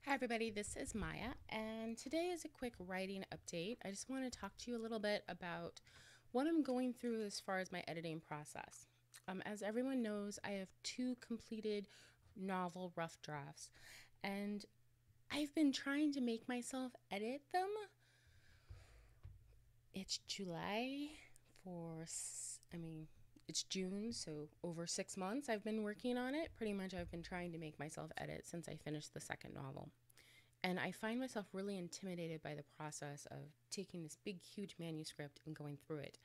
Hi, everybody. This is Maya, and today is a quick writing update. I just want to talk to you a little bit about what I'm going through as far as my editing process. As everyone knows, I have two completed novel rough drafts, and I've been trying to make myself edit them. It's July for, it's June, so over 6 months I've been working on it. Pretty much, I've been trying to make myself edit since I finished the second novel. And I find myself really intimidated by the process of taking this big, huge manuscript and going through it.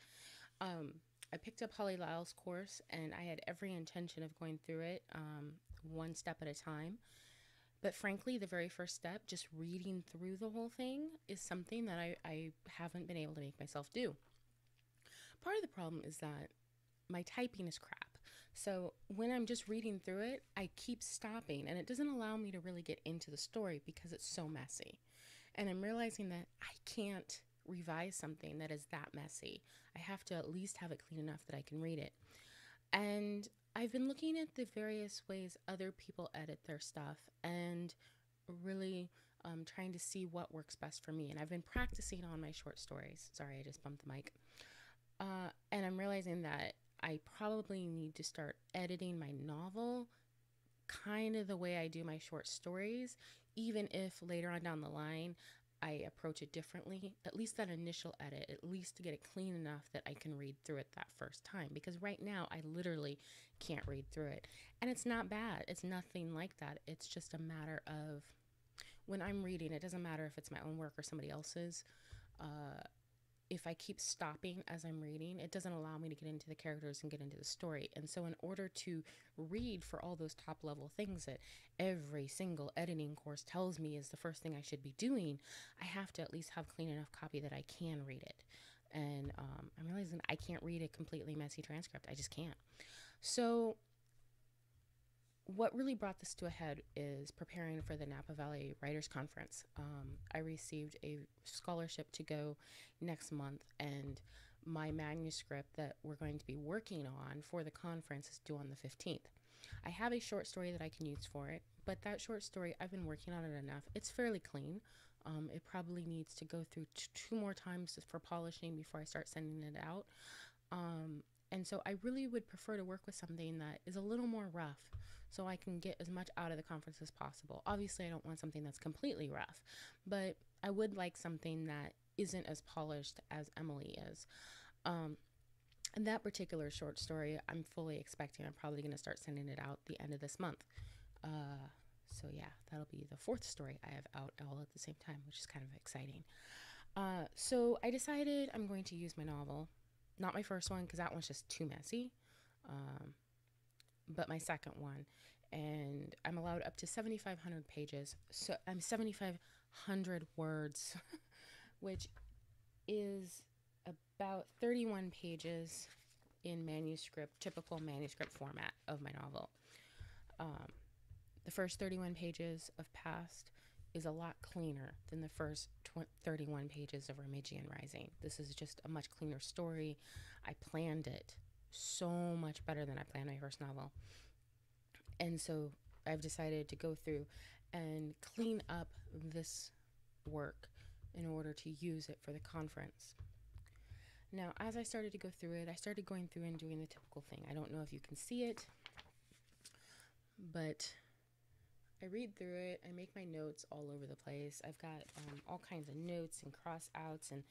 I picked up Holly Lyle's course, and I had every intention of going through it one step at a time. But frankly, the very first step, just reading through the whole thing, is something that I haven't been able to make myself do. Part of the problem is that my typing is crap. So when I'm just reading through it, I keep stopping, and it doesn't allow me to really get into the story because it's so messy. And I'm realizing that I can't revise something that is that messy. I have to at least have it clean enough that I can read it. And I've been looking at the various ways other people edit their stuff and really trying to see what works best for me. And I've been practicing on my short stories. Sorry, I just bumped the mic. And I'm realizing that I probably need to start editing my novel kind of the way I do my short stories, even if later on down the line I approach it differently. At least that initial edit, at least to get it clean enough that I can read through it that first time. Because right now I literally can't read through it. And it's not bad, it's nothing like that. It's just a matter of when I'm reading, it doesn't matter if it's my own work or somebody else's. If I keep stopping as I'm reading, it doesn't allow me to get into the characters and get into the story. And so, in order to read for all those top level things that every single editing course tells me is the first thing I should be doing, I have to at least have clean enough copy that I can read it. And I'm realizing I can't read a completely messy transcript. I just can't. So, what really brought this to a head is preparing for the Napa Valley Writers Conference. I received a scholarship to go next month, and my manuscript that we're going to be working on for the conference is due on the 15th. I have a short story that I can use for it, but that short story, I've been working on it enough. It's fairly clean. It probably needs to go through two more times for polishing before I start sending it out. Um, and so I really would prefer to work with something that is a little more rough so I can get as much out of the conference as possible. Obviously, I don't want something that's completely rough, but I would like something that isn't as polished as Emily is. Um, and that particular short story, I'm fully expecting I'm probably going to start sending it out the end of this month. So yeah, that'll be the fourth story I have out all at the same time, which is kind of exciting. So I decided I'm going to use my novel, not my first one because that one's just too messy, um, but my second one, and I'm allowed up to 7,500 pages. So I'm 7,500 words, which is about 31 pages in manuscript, typical manuscript format of my novel. Um, the first 31 pages of Past is a lot cleaner than the first 31 pages of Remigian Rising. This is just a much cleaner story. I planned it so much better than I planned my first novel. And so I've decided to go through and clean up this work in order to use it for the conference. Now, as I started to go through it, I started going through and doing the typical thing. I don't know if you can see it, but I read through it. I make my notes all over the place. I've got all kinds of notes and cross outs and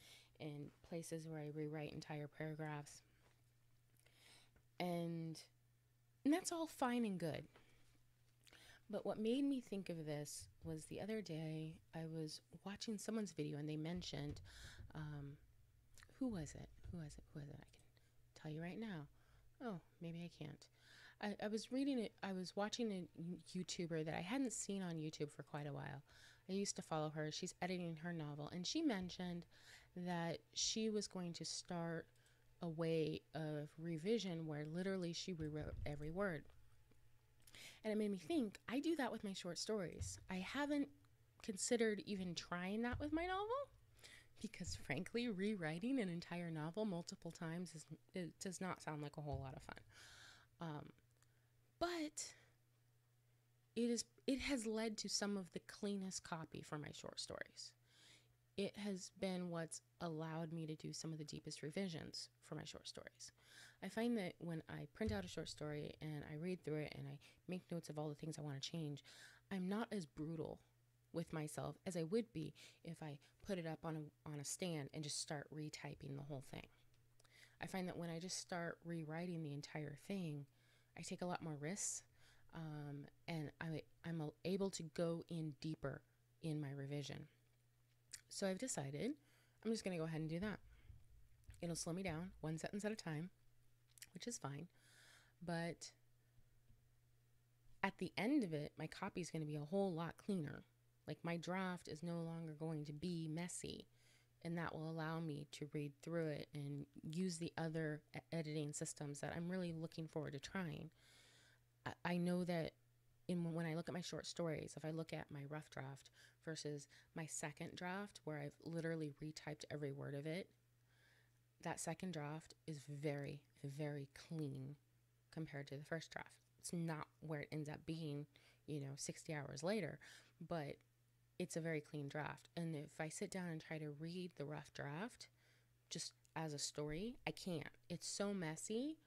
places where I rewrite entire paragraphs. And that's all fine and good. But what made me think of this was the other day I was watching someone's video and they mentioned, who was it? Who was it? Who was it? I can tell you right now. Oh, maybe I can't. I was reading it. I was watching a YouTuber that I hadn't seen on YouTube for quite a while. I used to follow her. She's editing her novel, and she mentioned that she was going to start a way of revision where literally she rewrote every word. And it made me think, I do that with my short stories. I haven't considered even trying that with my novel because, frankly, rewriting an entire novel multiple times it does not sound like a whole lot of fun. But it has led to some of the cleanest copy for my short stories. It has been what's allowed me to do some of the deepest revisions for my short stories. I find that when I print out a short story and I read through it and I make notes of all the things I want to change, I'm not as brutal with myself as I would be if I put it up on a stand and just start retyping the whole thing. I find that when I just start rewriting the entire thing, I take a lot more risks, and I'm able to go in deeper in my revision. So I've decided I'm just going to go ahead and do that. It'll slow me down one sentence at a time, which is fine. But at the end of it, my copy is going to be a whole lot cleaner. Like, my draft is no longer going to be messy, and that will allow me to read through it and use the other editing systems that I'm really looking forward to trying. I know that when I look at my short stories, if I look at my rough draft versus my second draft, where I've literally retyped every word of it, that second draft is very, very clean compared to the first draft. It's not where it ends up being, 60 hours later, but it's a very clean draft. And if I sit down and try to read the rough draft just as a story, I can't. It's so messy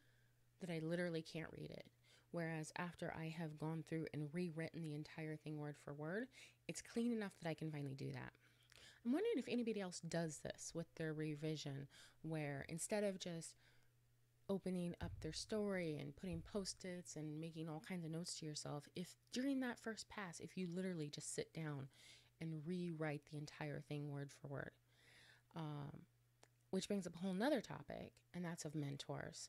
that I literally can't read it. Whereas after I have gone through and rewritten the entire thing word for word, it's clean enough that I can finally do that. I'm wondering if anybody else does this with their revision, where instead of just opening up their story and putting post-its and making all kinds of notes to yourself, if during that first pass, if you literally just sit down and rewrite the entire thing word for word. Which brings up a whole nother topic, and that's of mentors.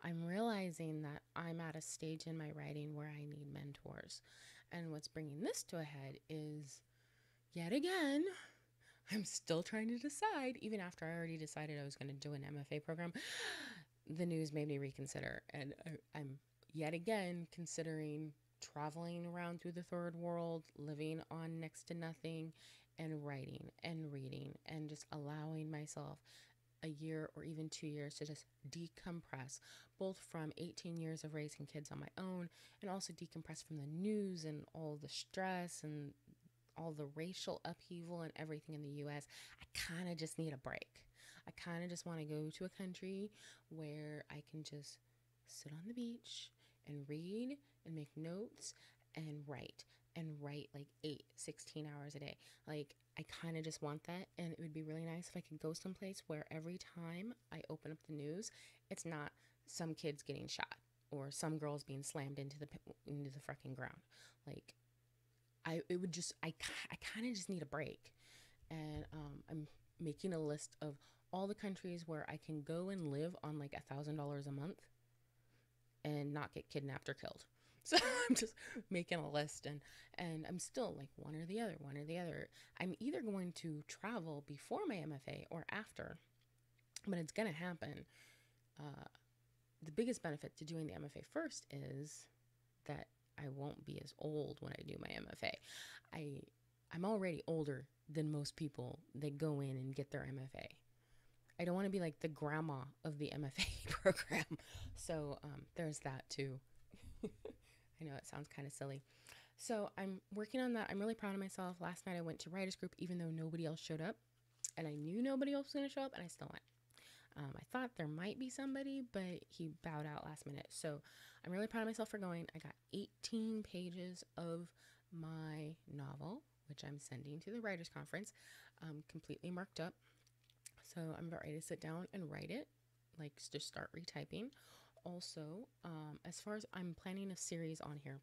I'm realizing that I'm at a stage in my writing where I need mentors. And what's bringing this to a head is, yet again, I'm still trying to decide, even after I already decided I was going to do an MFA program, the news made me reconsider. And I'm yet again considering traveling around through the third world, living on next to nothing, and writing and reading and just allowing myself a year or even 2 years to just decompress, both from 18 years of raising kids on my own and also decompress from the news and all the stress and all the racial upheaval and everything in the US. I kind of just need a break. I kind of just want to go to a country where I can just sit on the beach and read and make notes and write like 16 hours a day. Like, I kind of just want that, and it would be really nice if I could go someplace where every time I open up the news, it's not some kids getting shot or some girls being slammed into the fucking ground. Like, I kind of just need a break, and I'm making a list of all the countries where I can go and live on like $1,000 a month and not get kidnapped or killed. So I'm just making a list, and I'm still like one or the other. I'm either going to travel before my MFA or after, but it's going to happen. The biggest benefit to doing the MFA first is that I won't be as old when I do my MFA. I'm already older than most people that go in and get their MFA. I don't want to be like the grandma of the MFA program. So there's that too. I know it sounds kind of silly. So I'm working on that. I'm really proud of myself. Last night I went to writers group even though nobody else showed up. And I knew nobody else was going to show up, and I still went. I thought there might be somebody, but he bowed out last minute. So I'm really proud of myself for going. I got 18 pages of my novel, which I'm sending to the writers conference, completely marked up. So I'm about ready to sit down and write it, like just start retyping. Also, as far as I'm planning a series on here,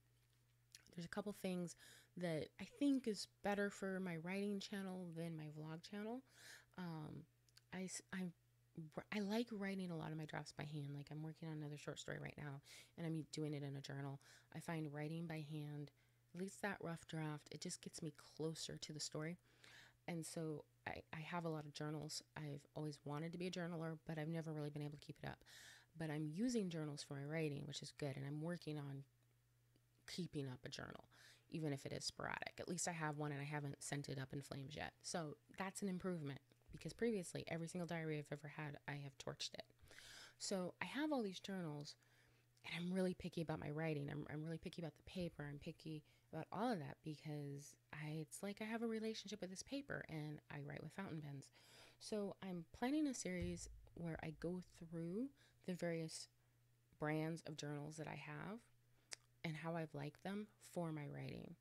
there's a couple things that I think is better for my writing channel than my vlog channel. I like writing a lot of my drafts by hand. Like, I'm working on another short story right now, and I'm doing it in a journal. I find writing by hand, at least that rough draft, it just gets me closer to the story. And so I have a lot of journals. I've always wanted to be a journaler, but I've never really been able to keep it up. But I'm using journals for my writing, which is good. And I'm working on keeping up a journal, even if it is sporadic. At least I have one, and I haven't sent it up in flames yet. So that's an improvement, because previously every single diary I've ever had, I have torched it. So I have all these journals, and I'm really picky about my writing. I'm really picky about the paper. I'm picky about all of that because it's like I have a relationship with this paper and I write with fountain pens. So I'm planning a series where I go through the various brands of journals that I have and how I've liked them for my writing.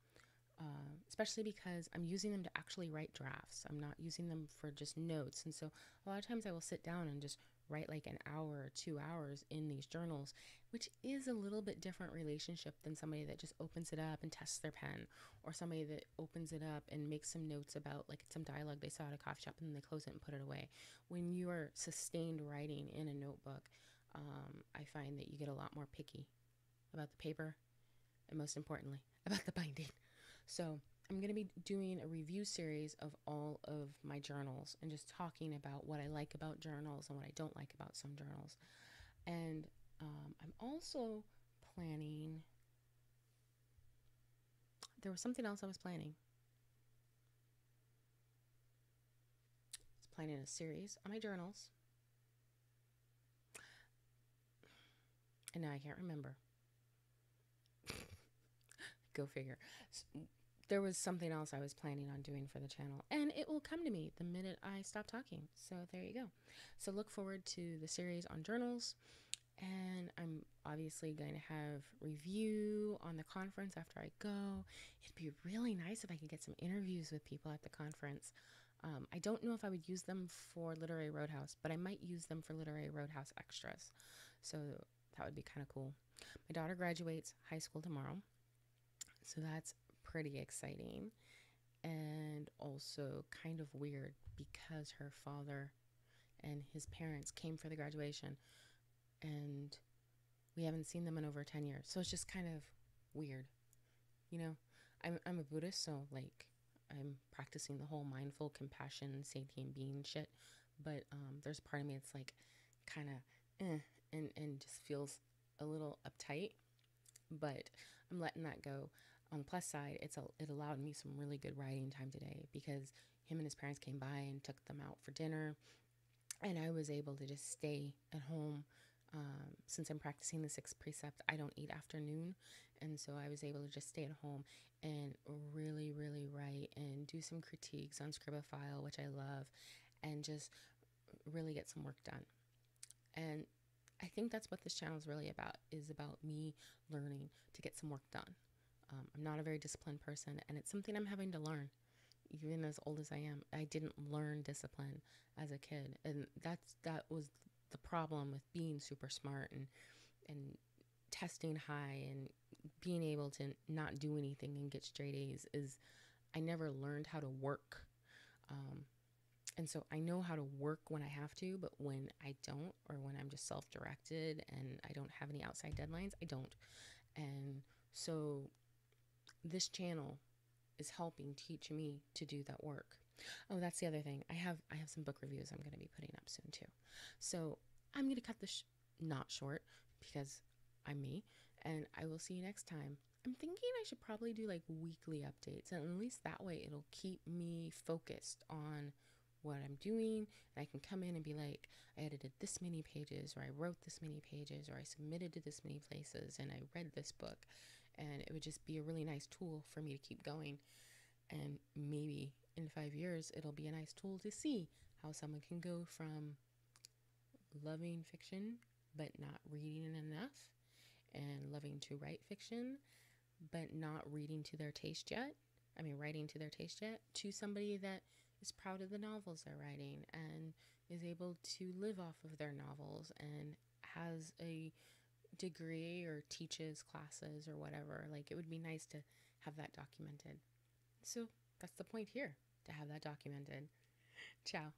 Especially because I'm using them to actually write drafts. I'm not using them for just notes. And so a lot of times I will sit down and just write like an hour or 2 hours in these journals, which is a little bit different relationship than somebody that just opens it up and tests their pen, or somebody that opens it up and makes some notes about like some dialogue they saw at a coffee shop and then they close it and put it away. When you are sustained writing in a notebook, I find that you get a lot more picky about the paper and most importantly about the binding. So I'm going to be doing a review series of all of my journals and just talking about what I like about journals and what I don't like about some journals. And I'm also planning, there was something else I was planning. I was planning a series on my journals. And now I can't remember. Go figure. There was something else I was planning on doing for the channel, and it will come to me the minute I stop talking. So there you go. So look forward to the series on journals, and I'm obviously going to have review on the conference after I go. It'd be really nice if I could get some interviews with people at the conference. I don't know if I would use them for Literary Roadhouse, but I might use them for Literary Roadhouse extras. So that would be kind of cool. My daughter graduates high school tomorrow, so that's pretty exciting and also kind of weird because her father and his parents came for the graduation and we haven't seen them in over 10 years. So it's just kind of weird. You know, I'm a Buddhist, so like I'm practicing the whole mindful compassion, sentient being shit. But there's a part of me that's like kind of and just feels a little uptight. But I'm letting that go. On the plus side, it allowed me some really good writing time today because him and his parents came by and took them out for dinner, and I was able to just stay at home. Since I'm practicing the sixth precept, I don't eat afternoon, and so I was able to just stay at home and really, really write and do some critiques on Scribophile, which I love, and just really get some work done. And I think that's what this channel is really about, is about me learning to get some work done. I'm not a very disciplined person, and it's something I'm having to learn. Even as old as I am, I didn't learn discipline as a kid, and that was the problem with being super smart and testing high and being able to not do anything and get straight A's. Is I never learned how to work, and so I know how to work when I have to, but when I don't, or when I'm just self-directed and I don't have any outside deadlines, I don't. And so this channel is helping teach me to do that work. Oh, that's the other thing. I have some book reviews I'm going to be putting up soon too. So I'm going to cut this not short because I'm me, and I will see you next time. I'm thinking I should probably do like weekly updates, and at least that way it'll keep me focused on what I'm doing, and I can come in and be like, I edited this many pages, or I wrote this many pages, or I submitted to this many places, and I read this book. And it would just be a really nice tool for me to keep going. And maybe in 5 years, it'll be a nice tool to see how someone can go from loving fiction but not reading enough, and loving to write fiction but not reading to their taste yet. I mean, writing to their taste yet, to somebody that is proud of the novels they're writing and is able to live off of their novels and has a degree or teaches classes or whatever. Like, it would be nice to have that documented. So that's the point here, to have that documented. Ciao.